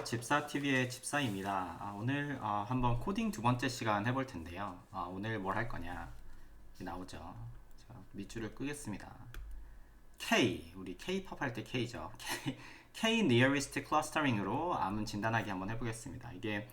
집사TV의 집사입니다. 오늘 한번 코딩 두 번째 시간 해볼 텐데요. 오늘 뭘 할 거냐? 여기 나오죠. 자, 밑줄을 끄겠습니다. 우리 K-팝 할 때 K죠. K nearest clustering으로 암문 진단하기 한번 해보겠습니다. 이게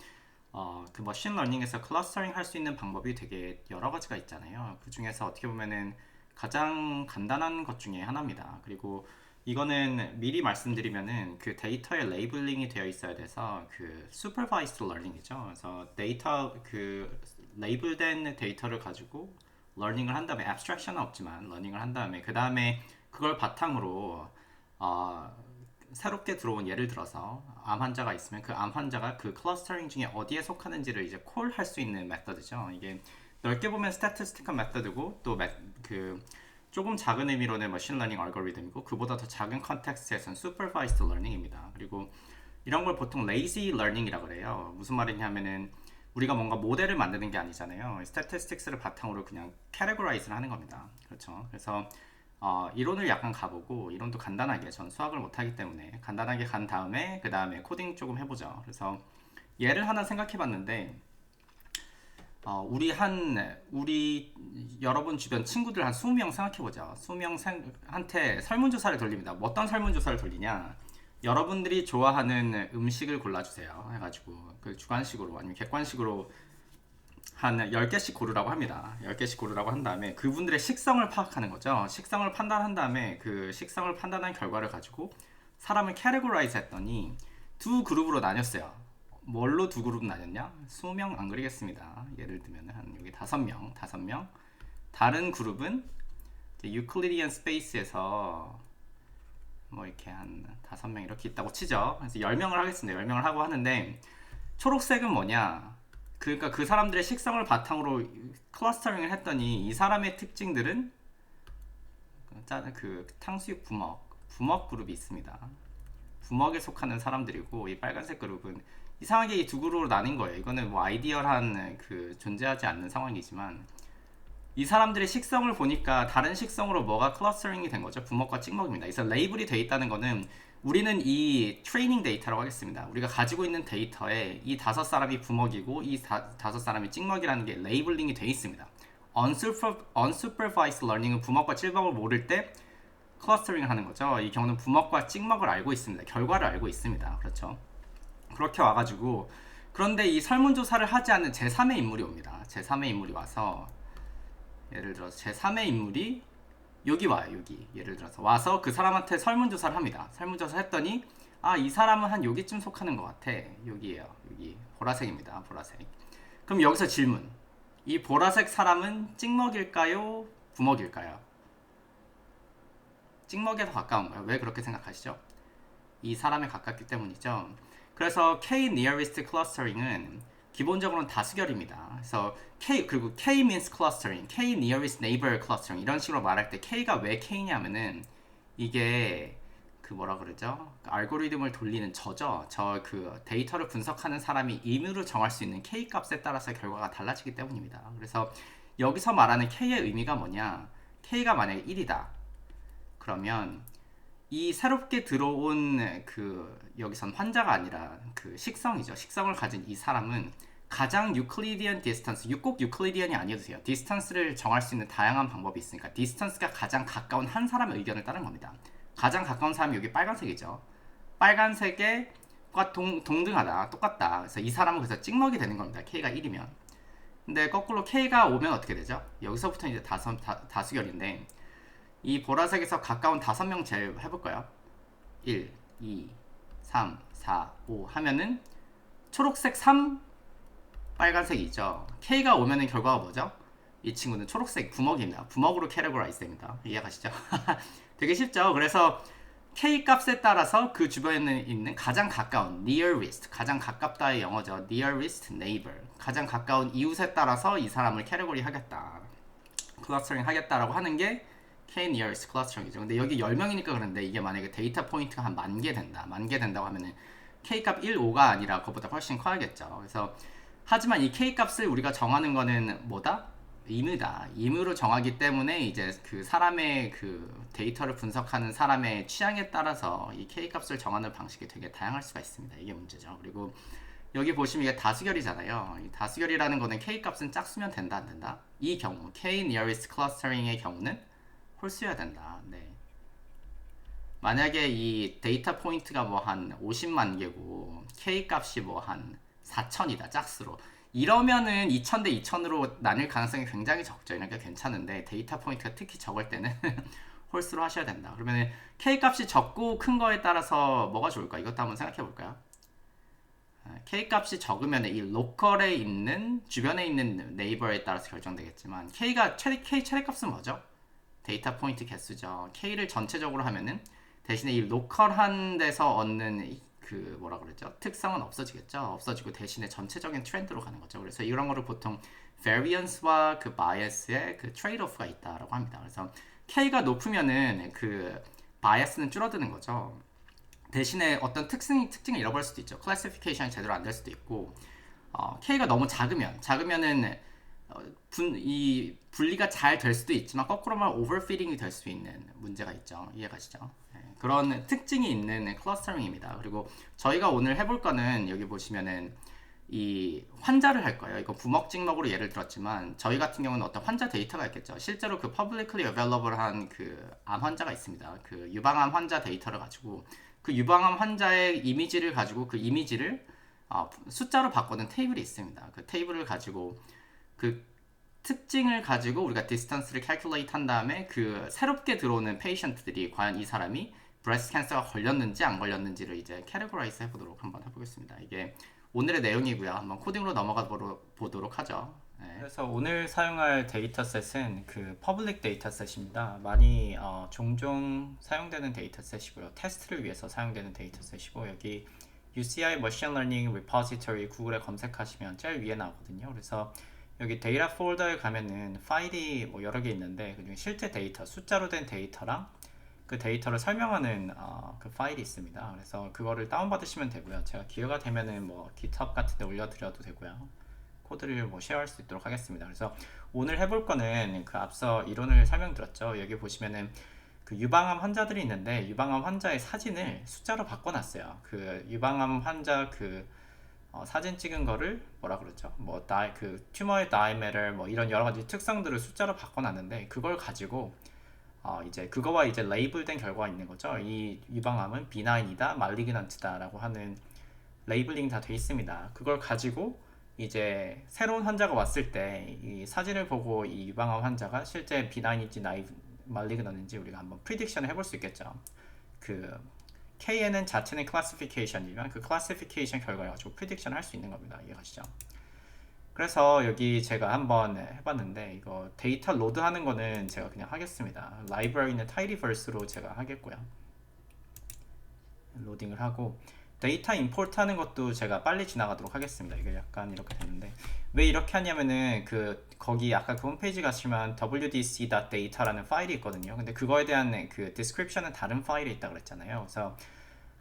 그 머신 러닝에서 클러스터링 할 수 있는 방법이 되게 여러 가지가 있잖아요. 그 중에서 어떻게 보면은 가장 간단한 것 중에 하나입니다. 그리고 이거는 미리 말씀드리면은 그 데이터에 레이블링이 되어 있어야 돼서 그 supervised learning이죠. 그래서 데이터 그 레이블된 데이터를 가지고 러닝을 한 다음에 abstraction은 없지만 러닝을 한 다음에 그 다음에 그걸 바탕으로 새롭게 들어온 예를 들어서 암 환자가 있으면 그 암 환자가 그 클러스터링 중에 어디에 속하는지를 이제 콜할 수 있는 메서드죠. 이게 넓게 보면 스태티스티컬 메서드고 또 그 조금 작은 의미로는 머신러닝 알고리즘이고 그보다 더 작은 컨텍스트에서는 supervised learning입니다. 그리고 이런 걸 보통 lazy learning이라고 그래요. 무슨 말이냐면은 우리가 뭔가 모델을 만드는 게 아니잖아요. 스태티스틱스를 바탕으로 그냥 categorize를 하는 겁니다. 그렇죠. 그래서 이론을 약간 가보고 이론도 간단하게 전 수학을 못하기 때문에 간단하게 간 다음에 그 다음에 코딩 조금 해보죠. 그래서 예를 하나 생각해봤는데 우리 여러분 주변 친구들 한 20명 생각해보자. 20명한테 설문조사를 돌립니다. 뭐 어떤 설문조사를 돌리냐? 여러분들이 좋아하는 음식을 골라주세요. 해가지고 그 주관식으로 아니면 객관식으로 한 10개씩 고르라고 합니다. 10개씩 고르라고 한 다음에 그분들의 식성을 파악하는 거죠. 식성을 판단한 다음에 그 식성을 판단한 결과를 가지고 사람을 categorize 했더니 두 그룹으로 나뉘었어요. 뭘로 두 그룹 나뉘었냐? 20명 안 그리겠습니다. 예를 들면 한 여기 5명. 다른 그룹은 유클리디언 스페이스에서 뭐 이렇게 한 5명 이렇게 있다고 치죠. 그래서 10명을 하겠습니다. 10명을 하고 하는데 초록색은 뭐냐? 그러니까 그 사람들의 식성을 바탕으로 클러스터링을 했더니 이 사람의 특징들은 그 탕수육 부먹 그룹이 있습니다. 부먹에 속하는 사람들이고 이 빨간색 그룹은 이상하게 이 두 그룹으로 나뉜 거예요. 이거는 뭐 아이디얼한 그 존재하지 않는 상황이지만 이 사람들의 식성을 보니까 다른 식성으로 뭐가 클러스터링이 된 거죠. 부먹과 찍먹입니다. 그래서 레이블이 돼 있다는 거는 우리는 이 트레이닝 데이터라고 하겠습니다. 우리가 가지고 있는 데이터에 이 5사람이 부먹이고 이 5사람이 찍먹이라는 게 레이블링이 돼 있습니다. unsupervised learning은 부먹과 찍먹을 모를 때 클러스터링을 하는 거죠. 이 경우는 부먹과 찍먹을 알고 있습니다. 결과를 알고 있습니다. 그렇죠. 그렇게 와가지고 그런데 이 설문조사를 하지 않는 제3의 인물이 옵니다. 제3의 인물이 와서 예를 들어서 제3의 인물이 여기 와요. 여기 예를 들어서 와서 그 사람한테 설문조사를 합니다. 설문조사 했더니 이 사람은 한 여기쯤 속하는 것 같아. 여기에요. 여기 보라색입니다. 보라색. 그럼 여기서 질문. 이 보라색 사람은 찍먹일까요? 부먹일까요? 찍먹에 더 가까운가요? 왜 그렇게 생각하시죠? 이 사람에 가깝기 때문이죠. 그래서 K nearest clustering은 기본적으로는 다수결입니다. 그래서 그리고 K means clustering, K nearest neighbor clustering 이런 식으로 말할 때 K가 왜 K냐면은 이게 그 뭐라 그러죠? 그 알고리즘을 돌리는 저 그 데이터를 분석하는 사람이 임의로 정할 수 있는 K 값에 따라서 결과가 달라지기 때문입니다. 그래서 여기서 말하는 K의 의미가 뭐냐? K가 만약에 1이다. 그러면 이 새롭게 들어온 그 여기선 환자가 아니라 그 식성이죠. 식성을 가진 이 사람은 가장 유클리디언 디스턴스, 꼭 유클리디언이 아니어도 돼요. 디스턴스를 정할 수 있는 다양한 방법이 있으니까 디스턴스가 가장 가까운 한 사람의 의견을 따른 겁니다. 가장 가까운 사람이 여기 빨간색이죠. 빨간색과 동등하다, 똑같다. 그래서 이 사람은 그래서 찍먹이 되는 겁니다. K가 1이면. 근데 거꾸로 K가 오면 어떻게 되죠? 여기서부터 이제 다수결인데 이 보라색에서 가까운 5명 제일 해볼까요? 1, 2, 3, 4, 5 하면은 초록색 3, 빨간색이죠. K가 오면은 결과가 뭐죠? 이 친구는 초록색 부먹입니다. 부먹으로 캐테고라이즈 됩니다. 이해가시죠? 되게 쉽죠? 그래서 K 값에 따라서 그 주변에 있는 가장 가까운 nearest, 가장 가깝다의 영어죠. nearest neighbor, 가장 가까운 이웃에 따라서 이 사람을 캐테고리 하겠다. 클러스터링 하겠다라고 하는 게 K nearest clustering이죠. 근데 여기 10명이니까 그런데 이게 만약에 데이터 포인트가 한 10,000개 된다. 10,000개 된다고 하면은 K 값 1, 5가 아니라 그것보다 훨씬 커야겠죠. 그래서 하지만 이 K 값을 우리가 정하는 거는 뭐다? 임의다. 임의로 정하기 때문에 이제 그 사람의 그 데이터를 분석하는 사람의 취향에 따라서 이 K 값을 정하는 방식이 되게 다양할 수가 있습니다. 이게 문제죠. 그리고 여기 보시면 이게 다수결이잖아요. 이 다수결이라는 거는 K 값은 짝수면 된다, 안 된다? 이 경우 K nearest clustering의 경우는 홀수여야 된다. 네. 만약에 이 데이터 포인트가 뭐 한 50만 개고 K 값이 뭐 한 4천이다 짝수로 이러면은 2000 대 2000으로 나뉠 가능성이 굉장히 적죠. 그러니까 괜찮은데 데이터 포인트가 특히 적을 때는 홀수로 하셔야 된다. 그러면 K 값이 적고 큰 거에 따라서 뭐가 좋을까? 이것도 한번 생각해 볼까요? K 값이 적으면 이 로컬에 있는 주변에 있는 네이버에 따라서 결정되겠지만 K 최대값은 뭐죠? 데이터 포인트 개수죠. K를 전체적으로 하면은 대신에 이 로컬한 데서 얻는 그 뭐라 그랬죠? 특성은 없어지겠죠. 없어지고 대신에 전체적인 트렌드로 가는 거죠. 그래서 이런 거를 보통 variance와 그 bias의 그 트레이드오프가 있다라고 합니다. 그래서 K가 높으면은 그 bias는 줄어드는 거죠. 대신에 어떤 특징을 잃어버릴 수도 있죠. 클래시피케이션이 제대로 안 될 수도 있고 K가 너무 작으면은 이 분리가 잘 될 수도 있지만 거꾸로 말하면 오버피딩이 될 수 있는 문제가 있죠. 이해가시죠? 네, 그런 특징이 있는 클러스터링입니다. 그리고 저희가 오늘 해볼 거는 여기 보시면은 이 환자를 할 거예요. 이거 부먹 찍먹으로 예를 들었지만 저희 같은 경우는 어떤 환자 데이터가 있겠죠. 실제로 그 publicly available한 그 암 환자가 있습니다. 그 유방암 환자 데이터를 가지고 그 유방암 환자의 이미지를 가지고 그 이미지를 숫자로 바꾸는 테이블이 있습니다. 그 테이블을 가지고 그 특징을 가지고 우리가 디스턴스를 calculate 한 다음에 그 새롭게 들어오는 페이션트들이 과연 이 사람이 브레스트 캔서가 걸렸는지 안 걸렸는지를 이제 캐테고라이즈 해보도록 한번 해보겠습니다. 이게 오늘의 내용이고요. 한번 코딩으로 넘어가 보도록 하죠. 네. 그래서 오늘 사용할 데이터셋은 그 퍼블릭 데이터셋입니다. 많이 종종 사용되는 데이터셋이고요. 테스트를 위해서 사용되는 데이터셋이고 여기 UCI 머신 러닝 리포지터리 구글에 검색하시면 제일 위에 나오거든요. 그래서 여기 데이터 폴더에 가면은 파일이 뭐 여러 개 있는데 그중에 실제 데이터, 숫자로 된 데이터랑 그 데이터를 설명하는 그 파일이 있습니다. 그래서 그거를 다운받으시면 되고요. 제가 기회가 되면은 뭐 GitHub 같은 데 올려드려도 되고요. 코드를 뭐 쉐어할 수 있도록 하겠습니다. 그래서 오늘 해볼 거는 그 앞서 이론을 설명드렸죠. 여기 보시면은 그 유방암 환자들이 있는데 유방암 환자의 사진을 숫자로 바꿔놨어요. 그 유방암 환자 그 사진 찍은 거를 뭐라 그러죠? 뭐 그 튜머의 다이메터 뭐 이런 여러 가지 특성들을 숫자로 바꿔놨는데 그걸 가지고 이제 그거와 이제 레이블된 결과가 있는 거죠. 이 유방암은 비나인이다, 말리그넌트다라고 하는 레이블링 다 돼 있습니다. 그걸 가지고 이제 새로운 환자가 왔을 때 이 사진을 보고 이 유방암 환자가 실제 비나인인지 말리그넌인지 우리가 한번 프리딕션을 해볼 수 있겠죠. 그 KN은 자체는 클래시피케이션이면 그 클래시피케이션 결과를 가지고 프리딕션 할 수 있는 겁니다. 이해가시죠? 그래서 여기 제가 한번 해봤는데 이거 데이터 로드하는 거는 제가 그냥 하겠습니다. 라이브러리는 tidyverse로 제가 하겠고요. 로딩을 하고 데이터 임포트 하는 것도 제가 빨리 지나가도록 하겠습니다. 이게 약간 이렇게 됐는데 왜 이렇게 하냐면은 그 거기 아까 그 홈페이지 가시면 wdc.data라는 파일이 있거든요. 근데 그거에 대한 그 description은 다른 파일에 있다 그랬잖아요. 그래서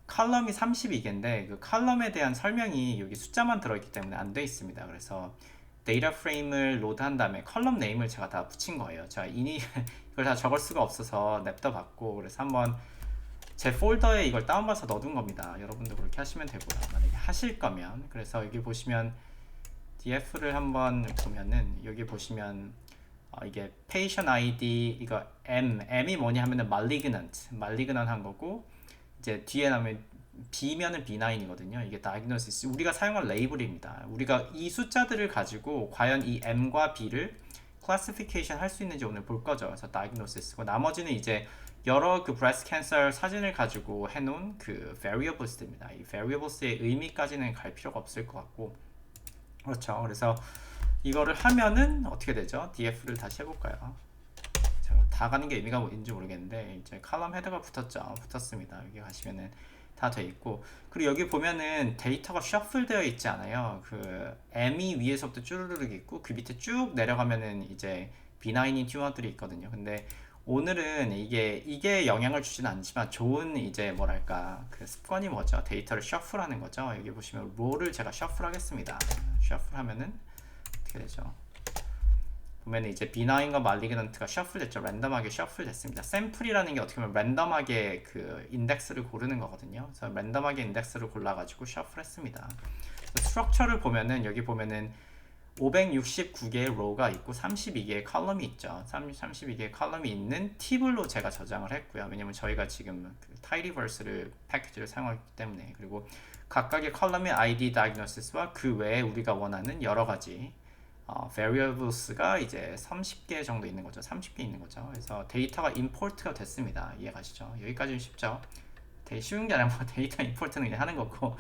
컬럼이 32개인데 그 컬럼에 대한 설명이 여기 숫자만 들어있기 때문에 안 돼 있습니다. 그래서 데이터 프레임을 로드한 다음에 컬럼 네임을 제가 다 붙인 거예요. 제가 이걸 다 적을 수가 없어서 냅둬 봤고 그래서 한번 제 폴더에 이걸 다운받아서 넣어둔 겁니다. 여러분도 그렇게 하시면 되고요. 만약에 하실 거면 그래서 여기 보시면 df를 한번 보면은 여기 보시면 이게 patient ID 이거 M이 뭐냐 하면은 malignant 한 거고 이제 뒤에 나면 B면은 B9이거든요. 이게 diagnosis 우리가 사용할 레이블입니다. 우리가 이 숫자들을 가지고 과연 이 M과 B를 classification 할 수 있는지 오늘 볼 거죠. 그래서 diagnosis고 나머지는 이제 여러 그 breast cancer 사진을 가지고 해놓은 그 variables입니다. 이 variables의 의미까지는 갈 필요가 없을 것 같고 그렇죠. 그래서 이거를 하면은 어떻게 되죠? df를 다시 해볼까요? 제가 다 가는 게 의미가 뭔지 모르겠는데 이제 칼럼 헤더가 붙었습니다. 여기 가시면은 다 돼 있고 그리고 여기 보면은 데이터가 셔플 되어 있지 않아요. 그 M이 위에서부터 쭈르륵 있고 그 밑에 쭉 내려가면은 이제 비나인인 튜머들이 있거든요. 근데 오늘은 이게 영향을 주지는 않지만 좋은 이제 뭐랄까 그 습관이 뭐죠? 데이터를 셔플하는 거죠. 여기 보시면 롤을 제가 셔플하겠습니다. 셔플하면은 어떻게 되죠? 보면 이제 비나인과 말리그넌트가 셔플 됐죠. 랜덤하게 셔플 됐습니다. 샘플이라는 게 어떻게 보면 랜덤하게 그 인덱스를 고르는 거거든요. 그래서 랜덤하게 인덱스를 골라가지고 셔플 했습니다. 스트럭처를 보면은 여기 보면은 569개의 로우가 있고 32개의 컬럼이 있죠. 32개의 컬럼이 있는 팁으로 제가 저장을 했고요. 왜냐면 저희가 지금 그 타이디버스를 패키지를 사용하기 때문에. 그리고 각각의 컬럼의 ID 다이그노시스와 그 외에 우리가 원하는 여러 가지 variables가 이제 30개 정도 있는 거죠. 30개 있는 거죠. 그래서 데이터가 import가 됐습니다. 이해가시죠? 여기까지는 쉽죠? 되게 쉬운 게 아니라 뭐 데이터 import는 그냥 하는 거고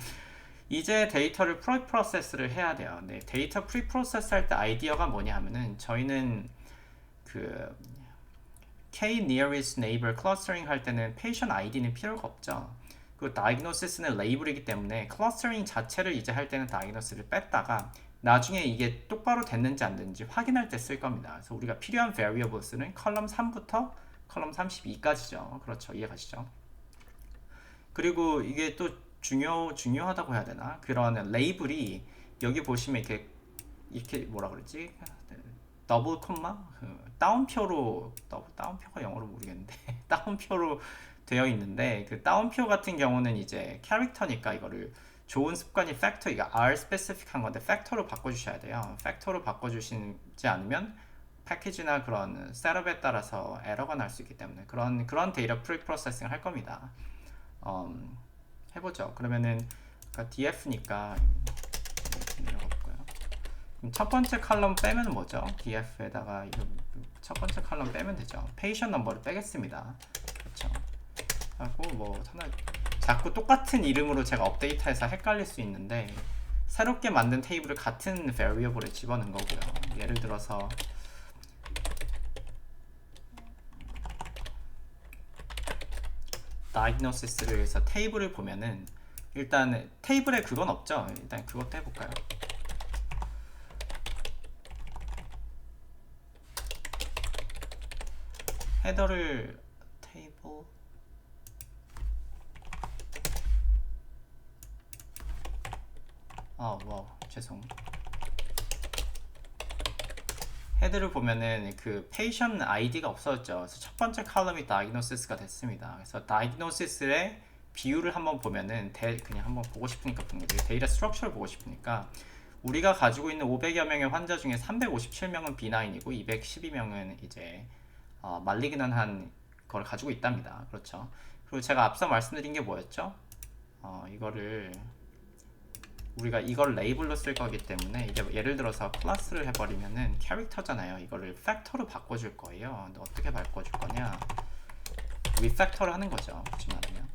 이제 데이터를 프로세스를 해야 돼요. 네, 데이터 프로세스 할 때 아이디어가 뭐냐 하면은 저희는 그 K nearest neighbor clustering 할 때는 patient ID는 필요가 없죠. 그 diagnosis는 레이블이기 때문에 클러스터링 자체를 이제 할 때는 diagnosis를 뺐다가 나중에 이게 똑바로 됐는지 안 됐는지 확인할 때 쓸 겁니다. 그래서 우리가 필요한 variables는 컬럼 3부터 컬럼 32까지죠. 그렇죠. 이해가시죠? 그리고 이게 또 중요하다고 해야 되나? 그런 레이블이 여기 보시면 이렇게 뭐라 그러지? 더블 콤마? 다운표로 다운표가 영어로 모르겠는데 다운표로 되어 있는데 그 다운표 같은 경우는 이제 캐릭터니까 이거를 좋은 습관이 팩터, 이거 R 스페시픽한 건데 팩터로 바꿔주셔야 돼요. 팩터로 바꿔주시지 않으면 패키지나 그런 셋업에 따라서 에러가 날 수 있기 때문에 그런 데이터 프로세싱 할 겁니다. 해보죠. 그러면은 df니까 내려가볼까요? 그럼 첫 번째 칼럼 빼면 뭐죠? df에다가 이거 첫 번째 칼럼 빼면 되죠. 페이션 넘버를 빼겠습니다. 그렇죠. 하고 뭐 하나 자꾸 똑같은 이름으로 제가 업데이트해서 헷갈릴 수 있는데 새롭게 만든 테이블을 같은 variable에 집어넣은 거고요. 예를 들어서 diagnosis를 해서 테이블을 보면은 일단 테이블에 그건 없죠. 일단 그것도 해볼까요? 헤더를 테이블 와우 죄송. 헤드를 보면은 그 patient ID가 없어졌죠. 그래서 첫 번째 컬럼이 diagnosis가 됐습니다. 그래서 diagnosis의 비율을 한번 보면은 그냥 한번 보고 싶으니까 보는 거죠. 데이터 스트럭처를 보고 싶으니까 우리가 가지고 있는 500여 명의 환자 중에 357명은 B9이고 212명은 이제 말리그넌한 걸 가지고 있답니다. 그렇죠. 그리고 제가 앞서 말씀드린 게 뭐였죠? 우리가 이걸 레이블로 쓸 거기 때문에 이제 예를 들어서 클래스를 해버리면은 캐릭터잖아요. 이거를 팩터로 바꿔줄 거예요. 근데 어떻게 바꿔줄 거냐? 리팩터를 하는 거죠. 굳이 말하면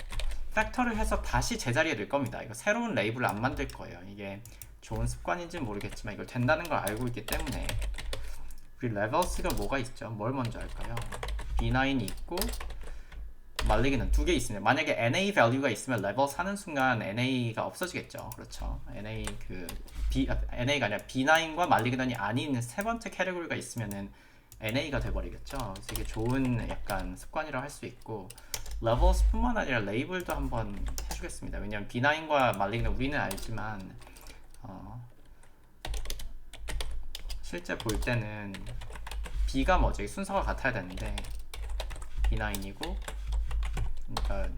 팩터를 해서 다시 제자리에 넣을 겁니다. 이거 새로운 레이블을 안 만들 거예요. 이게 좋은 습관인지는 모르겠지만 이걸 된다는 걸 알고 있기 때문에 우리 레벨스가 뭐가 있죠? 뭘 먼저 할까요? B9이 있고 말리기는 두 개 있습니다. 만약에 NA 밸류가 있으면 레벨 사는 순간 NA가 없어지겠죠. 그렇죠. NA가 아니라 B9과 말리그넌이 아닌 세 번째 캐리고리가 있으면은 NA가 돼버리겠죠. 그래서 이게 좋은 약간 습관이라고 할 수 있고 레벨스뿐만 아니라 레이블도 한번 해주겠습니다. 왜냐면 B9과 말리그넌 우리는 알지만 실제 볼 때는 B가 뭐죠? 순서가 같아야 되는데 B9이고 그러니까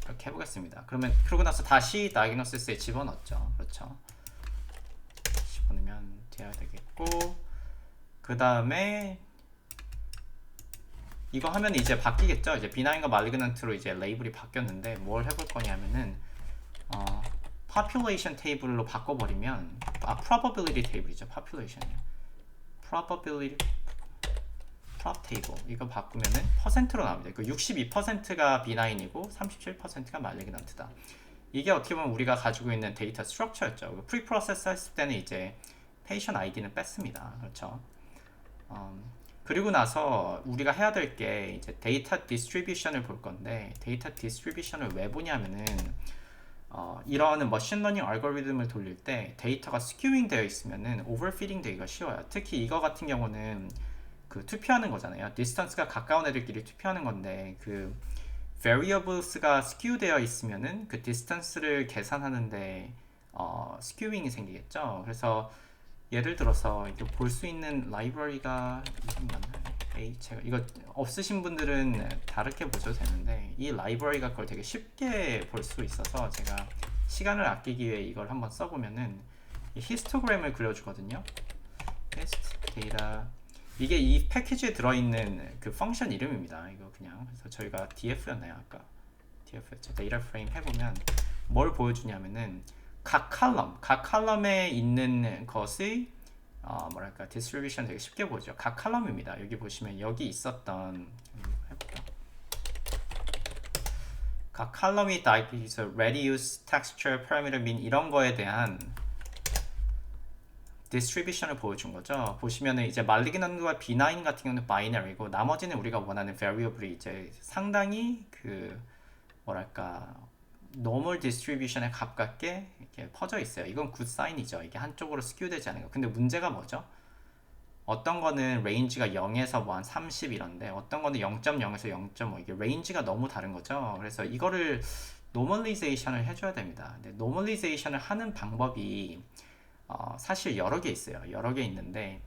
이렇게 해보겠습니다. 그러고 나서 다시 다이그노시스에 집어넣죠. 그렇죠. 집어넣으면 돼야 되겠고 그 다음에 이거 하면 이제 바뀌겠죠. 이제 B9과 말리그넌트로 이제 레이블이 바뀌었는데 뭘 해볼 거냐면은 population 테이블로 바꿔버리면 probability 테이블이죠. population이요. probability prop 테이블 이거 바꾸면은 퍼센트로 나옵니다. 그 62%가 B9이고 37%가 말리그넌트다. 이게 어떻게 보면 우리가 가지고 있는 데이터 스트럭처였죠. 프리프로세스 했을 때는 이제 patient ID는 뺐습니다. 그렇죠. 그리고 나서 우리가 해야 될 게 이제 데이터 디스트리뷰션을 볼 건데 데이터 디스트리뷰션을 왜 보냐면은 이런 머신러닝 알고리즘을 돌릴 때 데이터가 스큐잉 되어 있으면은 오버피딩 되기가 쉬워요. 특히 이거 같은 경우는 그 투표하는 거잖아요. 디스턴스가 가까운 애들끼리 투표하는 건데 그 variables가 skew 되어 있으면은 그 디스턴스를 계산하는데 스큐잉이 생기겠죠. 그래서 예를 들어서 이거 볼 수 있는 라이브러리가 이건 맞나요? 제가 이거 없으신 분들은 다르게 보셔도 되는데 이 라이브러리가 그걸 되게 쉽게 볼 수 있어서 제가 시간을 아끼기 위해 이걸 한번 써보면은 히스토그램을 그려주거든요. 테스트 데이터 이게 이 패키지에 들어있는 그 펑션 이름입니다. 이거 그냥 그래서 저희가 df였나요 아까? df였죠. 데이터 프레임 해보면 뭘 보여주냐면은 각 칼럼에 있는 것의 뭐랄까 디스트리뷰션 되게 쉽게 보죠. 각 칼럼입니다. 여기 보시면 여기 있었던 해볼까? 각 칼럼이 다 있어 radius, texture, parameter, mean 이런 거에 대한 디스트리뷰션을 보여준 거죠. 보시면은 이제 말리그넌과 비나인 같은 경우는 바이너리고 나머지는 우리가 원하는 variable이 이제 상당히 그 뭐랄까 노멀 디스트리뷰션에 가깝게 이렇게 퍼져 있어요. 이건 굿 사인이죠. 이게 한쪽으로 스큐되지 않은 거. 근데 문제가 뭐죠? 어떤 거는 레인지가 0에서 뭐 한 30 이런데 어떤 거는 0.0에서 0.5 이게 레인지가 너무 다른 거죠. 그래서 이거를 노멀리제이션을 해줘야 됩니다. 근데 노멀리제이션을 하는 방법이 사실 여러 개 있어요. 여러 개 있는데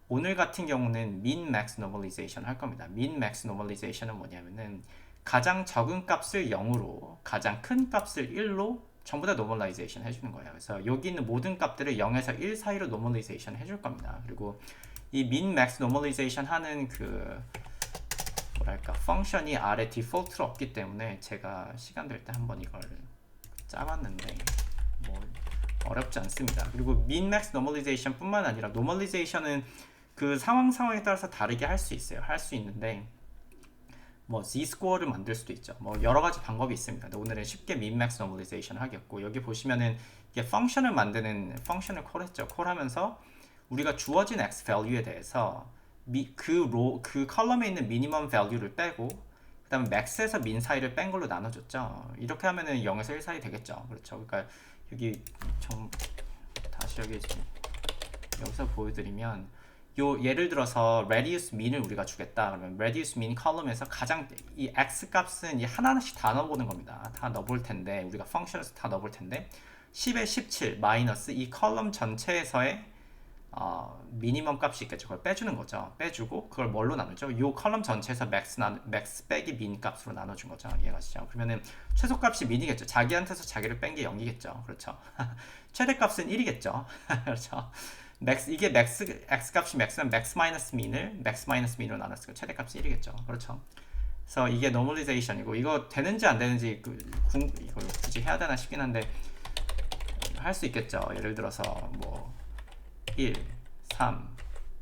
오늘 같은 경우는 min max normalization 할 겁니다. min max normalization은 뭐냐면은 가장 적은 값을 0으로 가장 큰 값을 1로 전부 다 normalization 해주는 거예요. 그래서 여기 있는 모든 값들을 0에서 1 사이로 normalization 해줄 겁니다. 그리고 이 min max normalization 하는 그 뭐랄까 펑션이 아래 디폴트로 없기 때문에 제가 시간 될 때 한번 이걸 짜봤는데 뭐 어렵지 않습니다. 그리고 min max normalization 뿐만 아니라 normalization은 그 상황에 따라서 다르게 할 수 있어요. 할 수 있는데 뭐 z-score를 만들 수도 있죠. 뭐 여러 가지 방법이 있습니다. 근데 오늘은 쉽게 min max normalization 하겠고 여기 보시면은 이게 펑션을 만드는 펑션을 콜했죠. 콜하면서 우리가 주어진 x value에 대해서 그 컬럼에 있는 minimum value를 빼고 그 다음에 max에서 min 사이를 뺀 걸로 나눠줬죠. 이렇게 하면은 0에서 1 사이 되겠죠. 그렇죠. 그러니까 여기 다시 여기서 보여드리면 요 예를 들어서 radius mean을 우리가 주겠다. 그러면 radius mean 컬럼에서 가장 이 x 값은 이 하나씩 다 넣어보는 겁니다. 다 넣어볼 텐데 우리가 펑션에서 다 넣어볼 텐데 10에 17 마이너스 이 컬럼 전체에서의 미니멈 값이 있겠죠. 그걸 빼주는 거죠. 빼주고 그걸 뭘로 나누죠? 요 컬럼 전체에서 맥스 빼기 민 값으로 나눠준 거죠. 이해가시죠? 그러면은 최소값이 민이겠죠. 자기한테서 자기를 뺀 게 0이겠죠. 그렇죠. 최대값은 1이겠죠. 그렇죠. 이게 맥스 x 값이 맥스면 맥스 마이너스 민으로 나눴으니까 최대값이 1이겠죠. 그렇죠. 그래서 이게 노멀리제이션이고 이거 되는지 안 되는지 이걸 굳이 해야 되나 싶긴 한데 할 수 있겠죠. 예를 들어서 뭐 1, 3,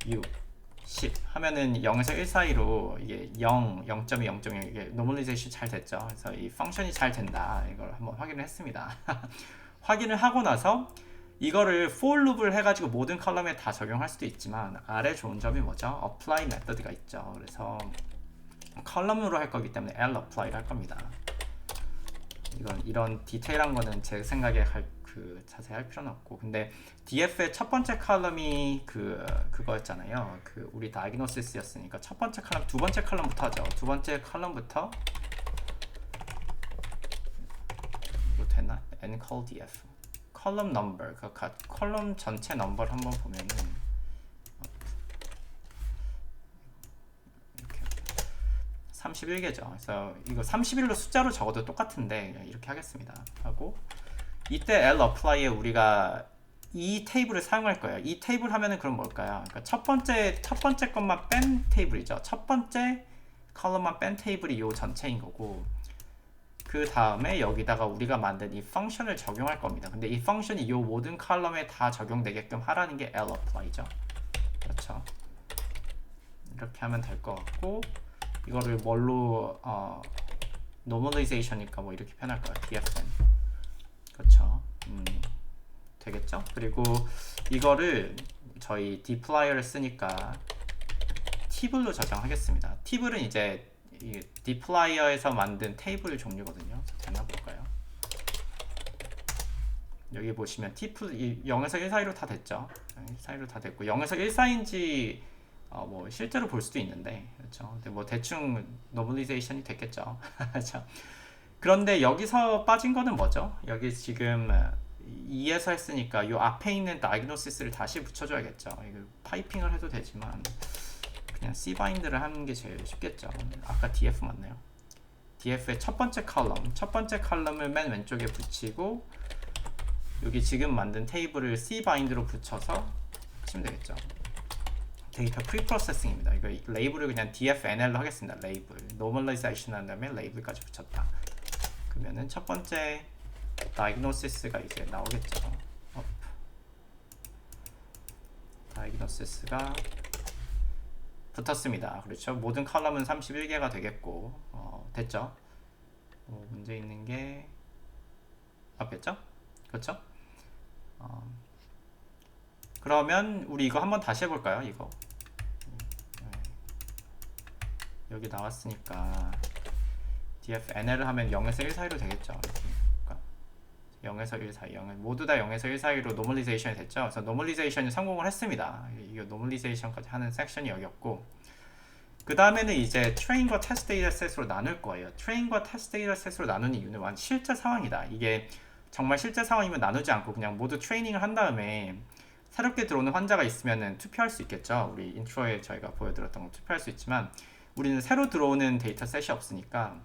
6, 10 하면은 0에서 1 사이로 이게 0, 0.2, 0.0 이게 노멀리제이션 잘 됐죠. 그래서 이 펑션이 잘 된다. 이걸 한번 확인을 했습니다. 확인을 하고 나서 이거를 for loop을 해가지고 모든 컬럼에 다 적용할 수도 있지만 아래 좋은 점이 뭐죠? apply method가 있죠. 그래서 컬럼으로 할 거기 때문에 L apply를 할 겁니다. 이런 디테일한 거는 제 생각에 자세히 할 필요는 없고 근데 df의 첫 번째 컬럼이 그거였잖아요. 우리 다이그노시스였으니까 첫 번째 컬럼, 두 번째 컬럼부터 하죠. 두 번째 컬럼부터 이거 되나? encall df 컬럼 넘버 컬럼 전체 넘버를 한번 보면은 이렇게 31개죠. 그래서 이거 31로 숫자로 적어도 똑같은데 이렇게 하겠습니다. 하고 이때 L apply에 우리가 이 테이블을 사용할 거예요. 이 테이블 하면은 그럼 뭘까요? 그러니까 첫 번째 것만 뺀 테이블이죠. 첫 번째 컬럼만 뺀 테이블이 이 전체인 거고 그 다음에 여기다가 우리가 만든 이 펑션을 적용할 겁니다. 근데 이 펑션이 이 모든 컬럼에 다 적용되게끔 하라는 게 L apply죠. 그렇죠. 이렇게 하면 될 것 같고 이거를 뭘로 normalization이니까 뭐 이렇게 표현할까요? dfn 그렇죠. 되겠죠? 그리고 이거를 저희 dplyer를 쓰니까 팁으로 저장하겠습니다. 팁은 이제 이 dplyer에서 만든 테이블 종류거든요. 되나 볼까요? 여기 보시면 팁 0에서 1 사이로 다 됐죠. 1 사이로 다 됐고 0에서 1 사이인지 뭐 실제로 볼 수도 있는데 그렇죠. 근데 뭐 대충 노멀리제이션이 됐겠죠. 그런데 여기서 빠진 거는 뭐죠? 여기 지금 2에서 했으니까 이 앞에 있는 diagnosis를 다시 붙여줘야겠죠. 이거 파이핑을 해도 되지만 그냥 cbind를 하는 게 제일 쉽겠죠. 아까 df 맞나요? df의 첫 번째 컬럼을 맨 왼쪽에 붙이고 여기 지금 만든 테이블을 cbind로 붙여서 하시면 되겠죠. 데이터 프리프로세싱입니다. 이거 레이블을 그냥 dfnl로 하겠습니다. 레이블 노멀라이제이션 한 다음에 레이블까지 붙였다. 그러면은 첫 번째 다이그노시스가 이제 나오겠죠. 다이그노시스가 붙었습니다. 그렇죠. 모든 컬럼은 31개가 되겠고 됐죠. 문제 있는 게 없겠죠. 그렇죠. 그러면 우리 이거 한번 다시 해볼까요? 이거 여기 나왔으니까 dfnl을 하면 0에서 1 사이로 되겠죠. 0에서 1 사이, 모두 다 0에서 1 사이로 노멀리제이션이 됐죠. 그래서 노멀리제이션이 성공을 했습니다. 이거 노멀리제이션까지 하는 섹션이 여기였고, 그 다음에는 이제 트레인과 테스트 데이터셋으로 나눌 거예요. 트레인과 테스트 데이터셋으로 나누는 이유는 완전 실제 상황이다. 이게 정말 실제 상황이면 나누지 않고 그냥 모두 트레이닝을 한 다음에 새롭게 들어오는 환자가 있으면 투표할 수 있겠죠. 우리 인트로에 저희가 보여드렸던 거 투표할 수 있지만 우리는 새로 들어오는 데이터셋이 없으니까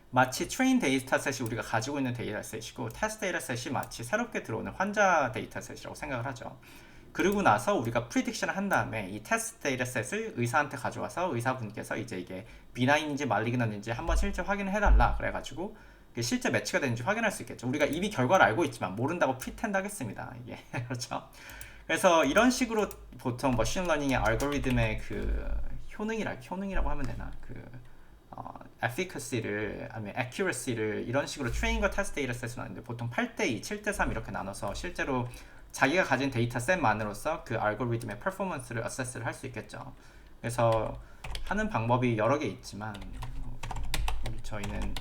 마치 트레인 데이터셋이 우리가 가지고 있는 데이터셋이고 테스트 데이터셋이 마치 새롭게 들어오는 환자 데이터셋이라고 생각을 하죠. 그리고 나서 우리가 프리딕션을 한 다음에 이 테스트 데이터셋을 의사한테 가져와서 의사분께서 이제 이게 비나인인지 말리그넌인지 한번 실제 확인을 해달라 그래가지고 실제 매치가 되는지 확인할 수 있겠죠. 우리가 이미 결과를 알고 있지만 모른다고 프리텐드 하겠습니다. 이게 그렇죠. 그래서 이런 식으로 보통 머신러닝의 알고리즘의 그 효능이라고 하면 되나 efficacy를 아니면 accuracy를 이런 식으로 트레인과 테스트 데이터셋을 나누는데 보통 8대2, 7대3 이렇게 나눠서 실제로 자기가 가진 데이터셋만으로서 그 알고리즘의 퍼포먼스를 어세스를 할 수 있겠죠. 그래서 하는 방법이 여러 개 있지만 저희는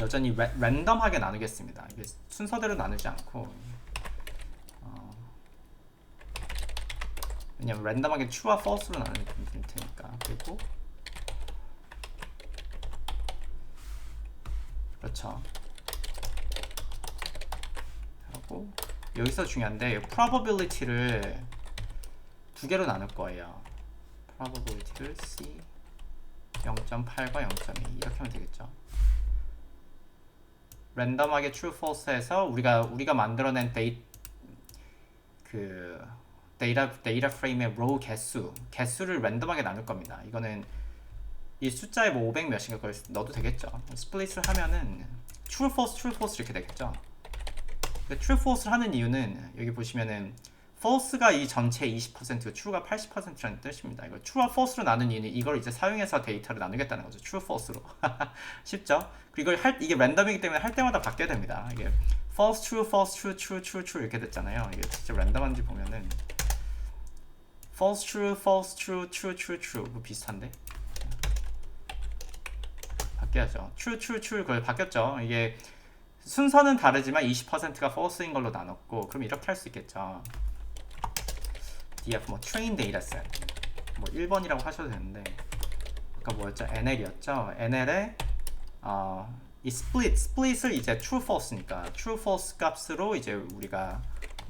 여전히 랜덤하게 나누겠습니다. 이게 순서대로 나누지 않고 왜냐면 랜덤하게 true와 false로 나누면 될 테니까. 그리고 그렇죠. 하고 여기서 중요한데 probability를 두 개로 나눌 거예요. probability를 C 0.8과 0.2 이렇게 하면 되겠죠. 랜덤하게 true, false에서 우리가 만들어낸 데이터 프레임의 row 개수를 랜덤하게 나눌 겁니다. 이거는 이 숫자에 뭐 500 몇인가 그걸 넣어도 되겠죠. 스플릿을 하면은 true, false 이렇게 되겠죠. true, false를 하는 이유는 여기 보시면은 false가 이 전체 20%고 true가 80%라는 뜻입니다. 이거 true와 false로 나눈 이유는 이걸 이제 사용해서 데이터를 나누겠다는 거죠. true, false로. 쉽죠? 그리고 이게 랜덤이기 때문에 할 때마다 바뀌어야 됩니다. 이게 false, true, false, true, true, true, true 이렇게 됐잖아요. 이게 진짜 랜덤한지 보면은 false, true, false, true, true, true, true 뭐 비슷한데? 바뀌어야죠. true, true, true 그걸 바뀌었죠. 이게 순서는 다르지만 20%가 false인 걸로 나눴고 그럼 이렇게 할 수 있겠죠. df 뭐 train dataset 뭐 1번이라고 하셔도 되는데 아까 뭐였죠? NL이었죠. NL에 이 split을 이제 true, false니까 true, false 값으로 이제 우리가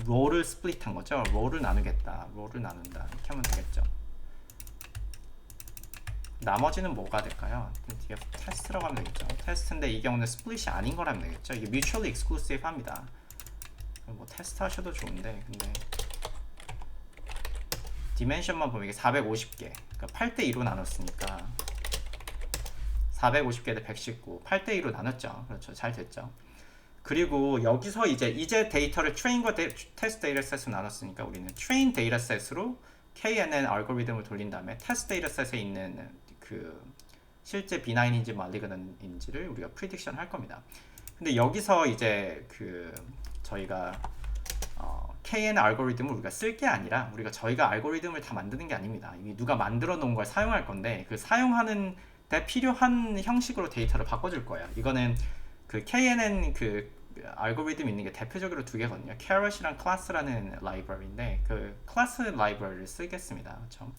row를 split한 거죠. row를 나누겠다. row를 나눈다. 이렇게 하면 되겠죠. 나머지는 뭐가 될까요? df 테스트라고 하면 되겠죠. 테스트인데 이 경우는 split이 아닌 거라면 되겠죠. 이게 mutually exclusive 합니다. 뭐 테스트 하셔도 좋은데 근데 디멘션만 보면 이게 450개 그러니까 8대2로 나눴으니까 450개 대 119 8대2로 나눴죠. 그렇죠. 잘 됐죠. 그리고 여기서 이제 데이터를 트레인과 테스트 데이터셋으로 나눴으니까 우리는 트레인 데이터셋으로 KNN 알고리즘을 돌린 다음에 테스트 데이터셋에 있는 그 실제 비나인인지 말리그넌인지를 우리가 프리딕션 할 겁니다. 근데 여기서 이제 저희가 KN 알고리즘을 우리가 쓸 게 아니라 저희가 알고리즘을 다 만드는 게 아닙니다. 이미 누가 만들어 놓은 걸 사용할 건데 그 사용하는 데 필요한 형식으로 데이터를 바꿔줄 거예요. 이거는 KNN 알고리즘 있는 게 대표적으로 두 개거든요. Carrot이랑 Class라는 라이브러리인데 클래스 라이브러리를 쓰겠습니다. 그렇죠?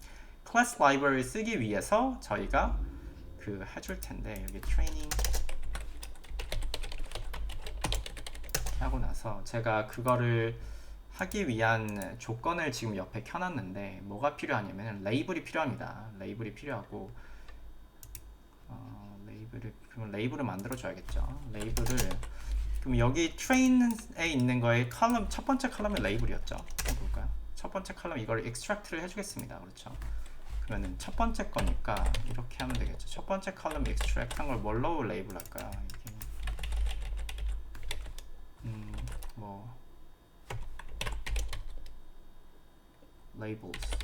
클래스 라이브러리를 쓰기 위해서 저희가 해줄 텐데 여기 트레이닝 하고 나서 제가 그거를 하기 위한 조건을 지금 옆에 켜놨는데 뭐가 필요하냐면 레이블이 필요합니다. 레이블이 필요하고 그럼 레이블을 만들어 줘야겠죠. 레이블을 그럼 여기 트레인에 있는 거에 컬럼 첫 번째 컬럼의 레이블이었죠. 한번 볼까요? 첫 번째 컬럼 이걸 extract를 해주겠습니다. 그렇죠? 그러면은 첫 번째 거니까 이렇게 하면 되겠죠. 첫 번째 컬럼 extract 한 걸 뭘로 레이블 할까요? 이게 뭐 labels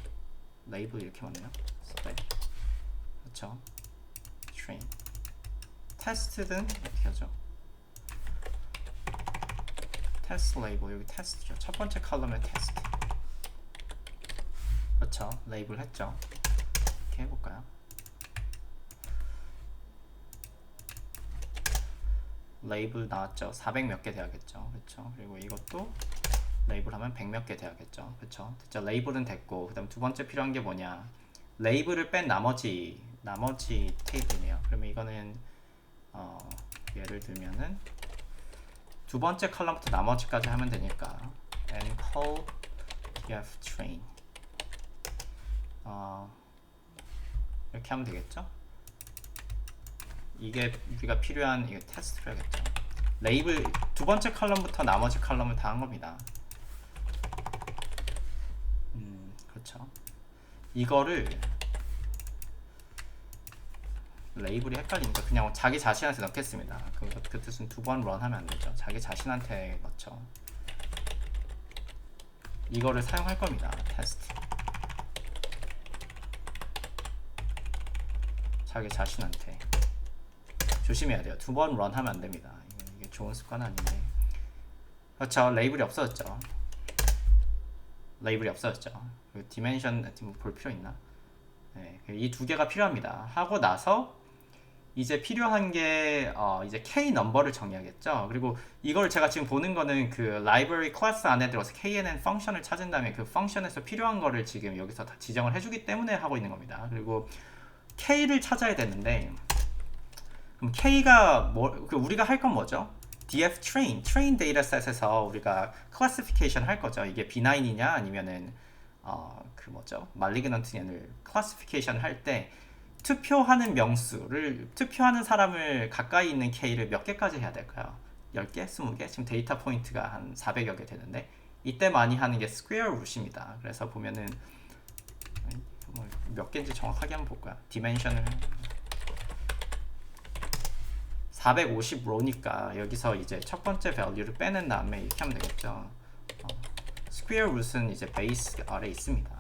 레이블 이렇게 맞네요. 그렇죠? train 테스트든 이렇게 하죠. 테스트 레이블 여기 테스트죠. 첫 번째 컬럼의 테스트. 그렇죠. 레이블 했죠. 이렇게 해볼까요? 레이블 나왔죠. 400 몇 개 돼야겠죠. 그렇죠. 그리고 이것도 레이블 하면 100 몇 개 돼야겠죠. 그렇죠. 됐죠. 레이블은 됐고 그다음 두 번째 필요한 게 뭐냐? 레이블을 뺀 나머지 테이블이네요. 그러면 이거는 예를 들면은 두 번째 컬럼부터 나머지까지 하면 되니까 and call df train 이렇게 하면 되겠죠. 이게 우리가 필요한 이게 테스트를 해야겠죠. 레이블 두 번째 컬럼부터 나머지 컬럼을 다 한 겁니다. 그렇죠. 이거를 레이블이 헷갈리니까 그냥 자기 자신한테 넣겠습니다. 그 뜻은 두 번 런 하면 안 되죠. 자기 자신한테 넣죠. 이거를 사용할 겁니다. 테스트. 자기 자신한테. 조심해야 돼요. 두 번 런 하면 안 됩니다. 이게 좋은 습관은 아닌데. 그렇죠. 레이블이 없어졌죠. 레이블이 없어졌죠. 그 디멘션 볼 필요 있나? 네, 이 두 개가 필요합니다. 하고 나서 이제 필요한 게 이제 K 넘버를 정의하겠죠. 그리고 이걸 제가 지금 보는 거는 그 라이브러리 클래스 안에 들어서 KNN 펑션을 찾은 다음에 그 펑션에서 필요한 거를 지금 여기서 다 지정을 해주기 때문에 하고 있는 겁니다. 그리고 K를 찾아야 되는데 그럼 K가 우리가 할 건 뭐죠? df train 데이터셋에서 우리가 클래시피케이션 할 거죠. 이게 B9이냐 아니면은 그 뭐죠? 말리그넌트냐를 클래시피케이션 할 때 투표하는 명수를 투표하는 사람을 가까이 있는 K를 몇 개까지 해야 될까요? 10개? 20개? 지금 데이터 포인트가 한 400여 개 되는데 이때 많이 하는 게 스퀘어 룻입니다. 그래서 보면은 몇 개인지 정확하게 한번 볼까요? 디멘션을 450로니까 여기서 이제 첫 번째 밸류를 빼는 다음에 이렇게 하면 되겠죠. 스퀘어 룻은 이제 베이스 아래 있습니다.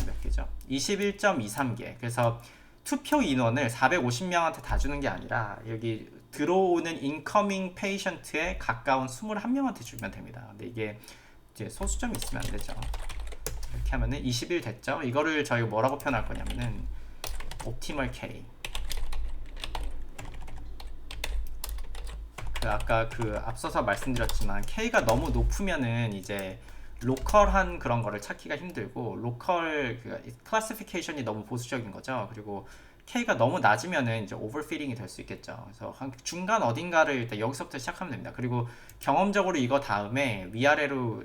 몇 개죠? 21.23개. 그래서 투표 인원을 450명한테 다 주는 게 아니라 여기 들어오는 인커밍 페이션트에 가까운 21명한테 주면 됩니다. 근데 이게 이제 소수점이 있으면 안 되죠. 이렇게 하면은 21 됐죠? 이거를 저희가 뭐라고 표현할 거냐면은 옵티멀 K. 아까 앞서서 말씀드렸지만 K가 너무 높으면은 이제 로컬한 그런 거를 찾기가 힘들고 로컬 클래시피케이션이 너무 보수적인 거죠. 그리고 K가 너무 낮으면은 이제 오버피딩이 될 수 있겠죠. 그래서 한 중간 어딘가를 일단 여기서부터 시작하면 됩니다. 그리고 경험적으로 이거 다음에 위아래로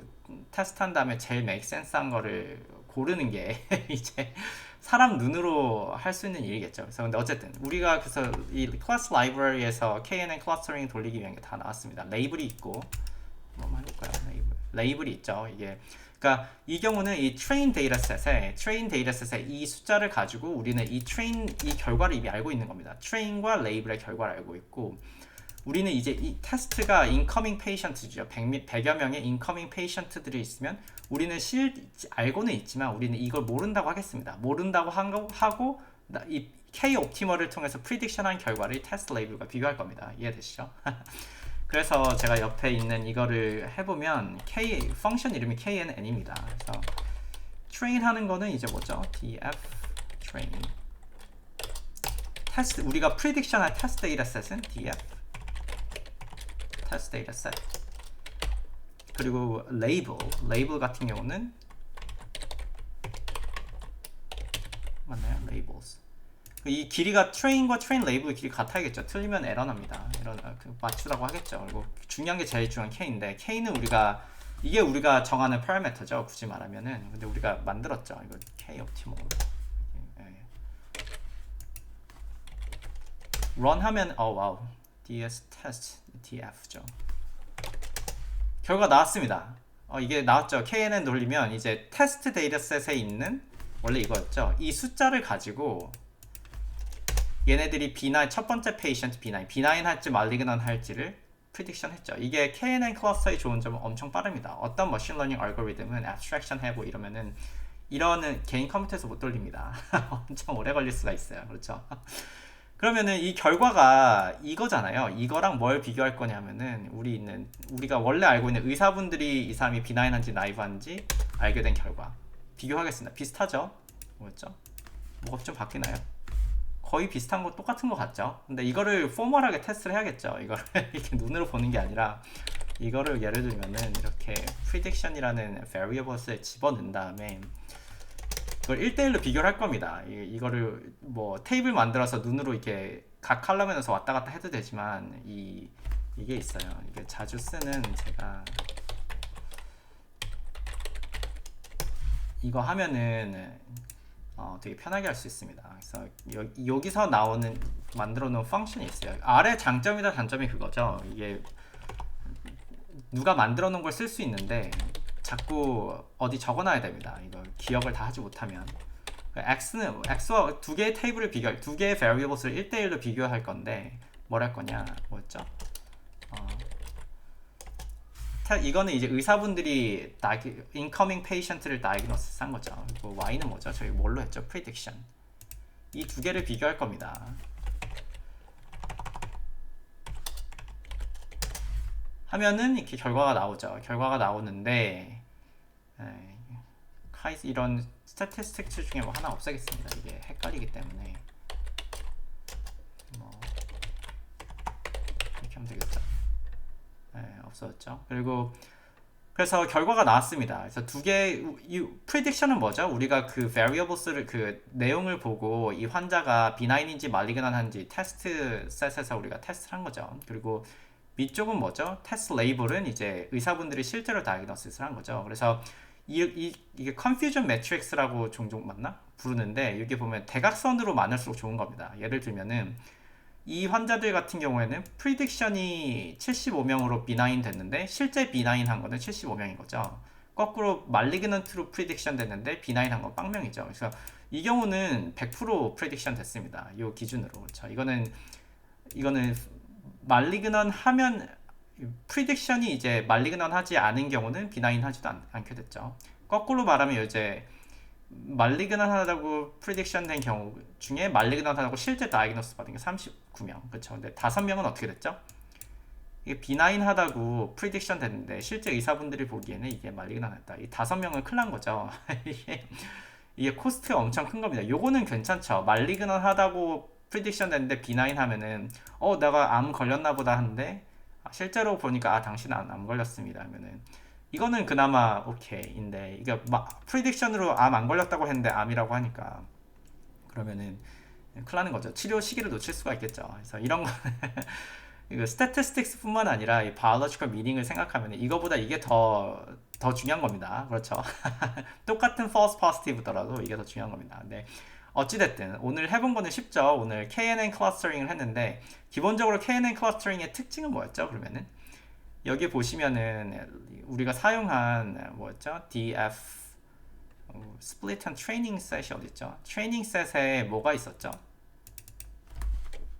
테스트한 다음에 제일 메이크센스한 거를 고르는 게 이제 사람 눈으로 할 수 있는 일이겠죠. 그래서 근데 어쨌든 우리가 그래서 이 클래스 라이브러리에서 KNN 클러스터링 돌리기 위한 게 다 나왔습니다. 레이블이 있고 뭐만 해볼까요? 레이블이 있죠. 이게 그러니까 이 경우는 이 트레인 데이터셋에 이 숫자를 가지고 우리는 이 결과를 이미 알고 있는 겁니다. 트레인과 레이블의 결과를 알고 있고 우리는 이제 이 테스트가 인커밍 페이션트죠. 100여 명의 인커밍 페이션트들이 있으면 우리는 알고는 있지만 우리는 이걸 모른다고 하겠습니다. 모른다고 하고 이 K 옵티멀을 통해서 프리딕션한 결과를 테스트 레이블과 비교할 겁니다. 이해되시죠? 그래서 제가 옆에 있는 이거를 해보면 펑션 이름이 KNN입니다. 그래서 train 하는 거는 이제 뭐죠? df train 테스트 우리가 프리딕션한 테스트 데이터셋은 df 테스트 데이터셋 그리고 레이블 같은 경우는 맞나요? labels 이 길이가 트레인과 트레인 레이블 길이 같아야겠죠. 틀리면 에러 납니다. 에러 맞추라고 하겠죠. 그리고 중요한 게 제일 중요한 K인데 K는 이게 우리가 정하는 파라미터죠. 굳이 말하면은. 근데 우리가 만들었죠. 이거 K 옵티멀. run 하면 와우. ds test df죠. 결과 나왔습니다. 이게 나왔죠. KNN 돌리면 이제 테스트 데이터셋에 있는 원래 이거였죠. 이 숫자를 가지고 얘네들이 B9 첫 번째 페이션트 B9 할지 말리그넌 할지를 프리딕션 했죠. 이게 KNN 클러스터의 좋은 점은 엄청 빠릅니다. 어떤 머신러닝 알고리즘은 abstraction 해고 이러면은 이러는 개인 컴퓨터에서 못 돌립니다. 엄청 오래 걸릴 수가 있어요. 그렇죠? 그러면은 이 결과가 이거잖아요. 이거랑 뭘 비교할 거냐면은 우리가 원래 알고 있는 의사분들이 이 사람이 비나인한지 나이브한지 알게 된 결과 비교하겠습니다. 비슷하죠? 뭐였죠? 뭐가 좀 바뀌나요? 거의 비슷한 거 똑같은 거 같죠? 근데 이거를 포멀하게 테스트를 해야겠죠. 이거를 이렇게 눈으로 보는 게 아니라 이거를 예를 들면은 이렇게 prediction이라는 variables에 집어넣은 다음에 이걸 1대1로 비교를 할 겁니다. 이거를 뭐 테이블 만들어서 눈으로 이렇게 각 칼럼에서 왔다 갔다 해도 되지만 이게 있어요. 이게 자주 쓰는 제가 이거 하면은 되게 편하게 할 수 있습니다. 그래서 여기서 만들어 놓은 펑션이 있어요. 아래 장점이다 단점이 그거죠. 이게 누가 만들어 놓은 걸 쓸 수 있는데 자꾸 어디 적어놔야 됩니다. 이거 기억을 다 하지 못하면 X와 두 개의 테이블을 두 개의 variables를 1대1로 비교할 건데 뭘 할 거냐 뭐였죠? 이거는 이제 의사분들이 incoming patient를 diagnose 한 거죠. 그리고 Y는 뭐죠? 저희 뭘로 했죠? prediction. 이 두 개를 비교할 겁니다. 하면은 이렇게 결과가 나오죠. 결과가 나오는데 이런 스태티스틱스 중에 뭐 하나 없애겠습니다. 이게 헷갈리기 때문에 이렇게 하면 되겠죠. 없어졌죠. 그래서 결과가 나왔습니다. 그래서 이 prediction은 뭐죠? 우리가 그 variables를 그 내용을 보고 이 환자가 비나인인지 말리그넌한지 테스트 셋에서 우리가 테스트를 한 거죠. 그리고 밑쪽은 뭐죠? 테스트 레이블은 이제 의사분들이 실제로 다이그노시스를 한 거죠. 그래서 이게 confusion matrix라고 종종 부르는데 여기 보면 대각선으로 많을수록 좋은 겁니다. 예를 들면은 이 환자들 같은 경우에는 prediction이 75명으로 B9 됐는데 실제 B9 한 거는 75명인 거죠. 거꾸로 malignant로 prediction 됐는데 B9 한 건 빵명이죠. 그래서 이 경우는 100% prediction 됐습니다. 이 기준으로. 그렇죠. 이거는 malignant 하면 prediction이 이제 malignant 하지 않은 경우는 B9 하지도 않게 됐죠. 거꾸로 말하면 이제 malignant 하다고 prediction 된 경우 중에 malignant 하다고 실제 diagnose 받은 게 39명. 그렇죠. 근데 5명은 어떻게 됐죠? 이게 B9 하다고 prediction 됐는데 실제 의사분들이 보기에는 이게 malignant 했다. 이 5명은 큰일 난 거죠. 이게 코스트가 엄청 큰 겁니다. 요거는 괜찮죠. malignant 하다고 prediction 됐는데 B9 하면은 내가 암 걸렸나 보다 하는데 실제로 보니까 당신은 암 걸렸습니다 하면은 이거는 그나마 오케이인데 이게 prediction으로 암 안 걸렸다고 했는데 암이라고 하니까 그러면은 큰일 나는 거죠. 치료 시기를 놓칠 수가 있겠죠. 그래서 이런 거 이거 statistics 뿐만 아니라 이 biological meaning을 생각하면 이거보다 이게 더 중요한 겁니다. 그렇죠. 똑같은 false positive더라도 이게 더 중요한 겁니다. 근데 어찌됐든 오늘 해본 거는 쉽죠. 오늘 KNN 클러스터링을 했는데 기본적으로 KNN 클러스터링의 특징은 뭐였죠? 그러면은 여기 보시면은 우리가 사용한 뭐였죠? DF split and training set이 어디 있죠? 트레이닝 셋에 뭐가 있었죠?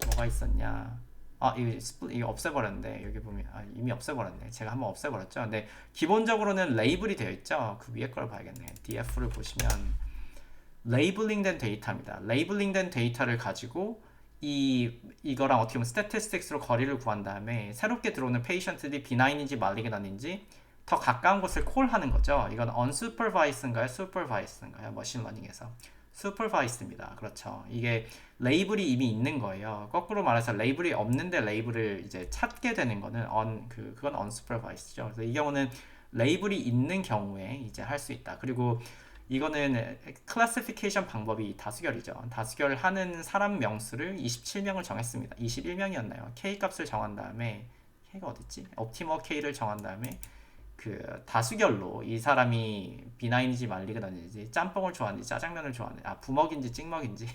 뭐가 있었냐? 이거 없애버렸는데 여기 보면 이미 없애버렸네. 제가 한번 없애버렸죠. 근데 기본적으로는 레이블이 되어 있죠. 그 위에 걸 봐야겠네. DF를 보시면 레이블링된 데이터입니다. 레이블링된 데이터를 가지고 이거랑 어떻게 보면 스태티스틱스로 거리를 구한 다음에 새롭게 들어오는 페이션트들이 비나인인지 말리그넌인지 더 가까운 곳을 콜하는 거죠. 이건 unsupervised인가요? supervised인가요? 머신러닝에서 supervised입니다. 그렇죠. 이게 레이블이 이미 있는 거예요. 거꾸로 말해서 레이블이 없는데 레이블을 이제 찾게 되는 거는 그건 unsupervised죠. 그래서 이 경우는 레이블이 있는 경우에 이제 할 수 있다. 그리고 이거는 클래시피케이션 방법이 다수결이죠. 다수결하는 사람 명수를 27명을 정했습니다. 21명이었나요? K 값을 정한 다음에 K가 어딨지? 옵티머 K를 정한 다음에 그 다수결로 이 사람이 비나인인지 말리그던지 짬뽕을 좋아하는지 짜장면을 좋아하는지 부먹인지 찍먹인지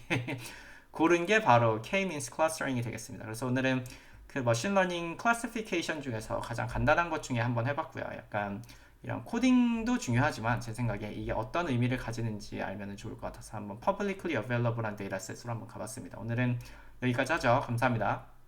고른 게 바로 K-means clustering이 되겠습니다. 그래서 오늘은 그 머신러닝 클래시피케이션 중에서 가장 간단한 것 중에 한번 해봤고요. 약간 이런 코딩도 중요하지만 제 생각에 이게 어떤 의미를 가지는지 알면 좋을 것 같아서 한번 publicly available한 데이터셋으로 한번 가봤습니다. 오늘은 여기까지 하죠. 감사합니다.